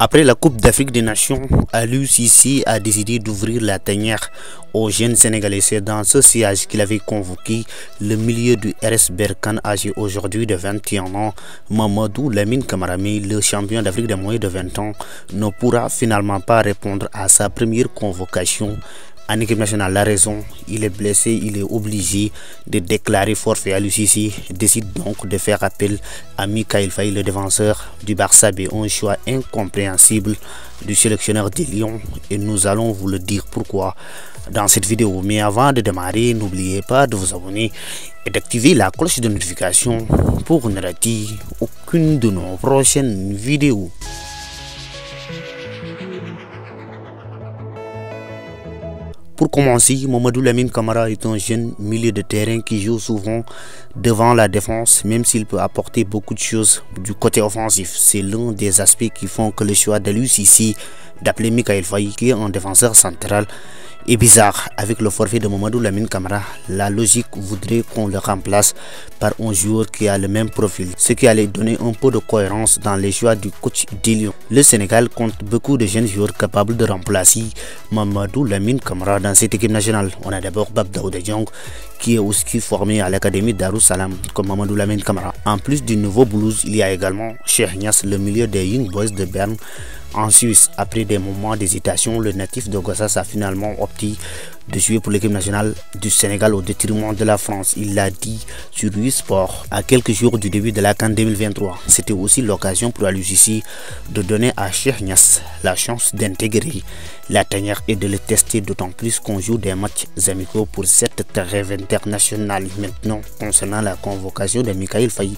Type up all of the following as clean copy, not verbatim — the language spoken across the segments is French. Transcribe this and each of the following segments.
Après la Coupe d'Afrique des Nations, Aliou Cissé a décidé d'ouvrir la tanière aux jeunes Sénégalais. C'est dans ce sillage qu'il avait convoqué le milieu du RS Berkane, âgé aujourd'hui de 21 ans. Mamadou Lamine Camara, le champion d'Afrique de moins de 20 ans, ne pourra finalement pas répondre à sa première convocation en équipe nationale. La raison, il est blessé, il est obligé de déclarer forfait. Aliou Cissé décide donc de faire appel à Mikayil Faye, le défenseur du Barça B. Un choix incompréhensible du sélectionneur des Lions, et nous allons vous le dire pourquoi dans cette vidéo. Mais avant de démarrer, n'oubliez pas de vous abonner et d'activer la cloche de notification pour ne rater aucune de nos prochaines vidéos. Pour commencer, Mamadou Lamine Camara est un jeune milieu de terrain qui joue souvent devant la défense, même s'il peut apporter beaucoup de choses du côté offensif. C'est l'un des aspects qui font que le choix d'Aliou Cissé d'appeler Mikayil Faye, qui est un défenseur central, est bizarre. Avec le forfait de Mamadou Lamine Camara, la logique voudrait qu'on le remplace par un joueur qui a le même profil, ce qui allait donner un peu de cohérence dans les choix du coach des Lions. Le Sénégal compte beaucoup de jeunes joueurs capables de remplacer Mamadou Lamine Camara dans cette équipe nationale. On a d'abord Bab Daouda Diong, qui est aussi formé à l'académie Darussalam comme Mamadou Lamine Camara. En plus du nouveau Blues, il y a également Cheikh Niass, le milieu des Young Boys de Berne en Suisse. Après des moments d'hésitation, le natif de Gossas a finalement opté de jouer pour l'équipe nationale du Sénégal au détriment de la France. Il l'a dit sur Sport à quelques jours du début de la CAN 2023. C'était aussi l'occasion pour Aliou Cissé de donner à Cheikh Niass la chance d'intégrer la tanière et de le tester, d'autant plus qu'on joue des matchs amicaux pour cette trêve internationale. Maintenant, concernant la convocation de Mikayil Faye,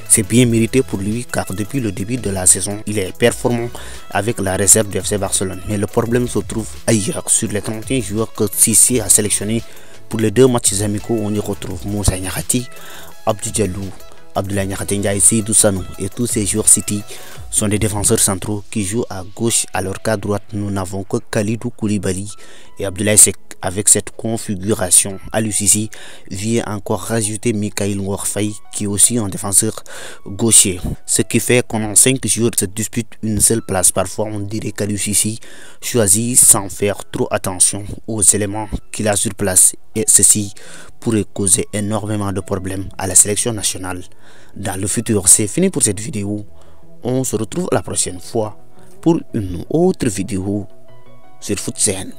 c'est bien mérité pour lui, car depuis le début de la saison, il est performant avec la réserve du FC Barcelone. Mais le problème se trouve ailleurs. Sur les 31 joueurs que Cissé a sélectionnés pour les 2 matchs amicaux, on y retrouve Moussa Niakhaté, Abdou Diallo, Abdoulaye Niakhaté Ndiaye, Seydou Sanou, et tous ces joueurs City sont des défenseurs centraux qui jouent à gauche, alors qu'à droite nous n'avons que Kalidou Koulibaly et Abdoulaye Seck. Avec cette configuration, Aliou Cissé vient encore rajouter Mikayil Faye, qui est aussi un défenseur gaucher, ce qui fait qu'en 5 joueurs se disputent une seule place. Parfois on dirait qu'Aliou Cissé choisit sans faire trop attention aux éléments qu'il a sur place, et ceci pourrait causer énormément de problèmes à la sélection nationale dans le futur. C'est fini pour cette vidéo. On se retrouve la prochaine fois pour une autre vidéo sur FootSen.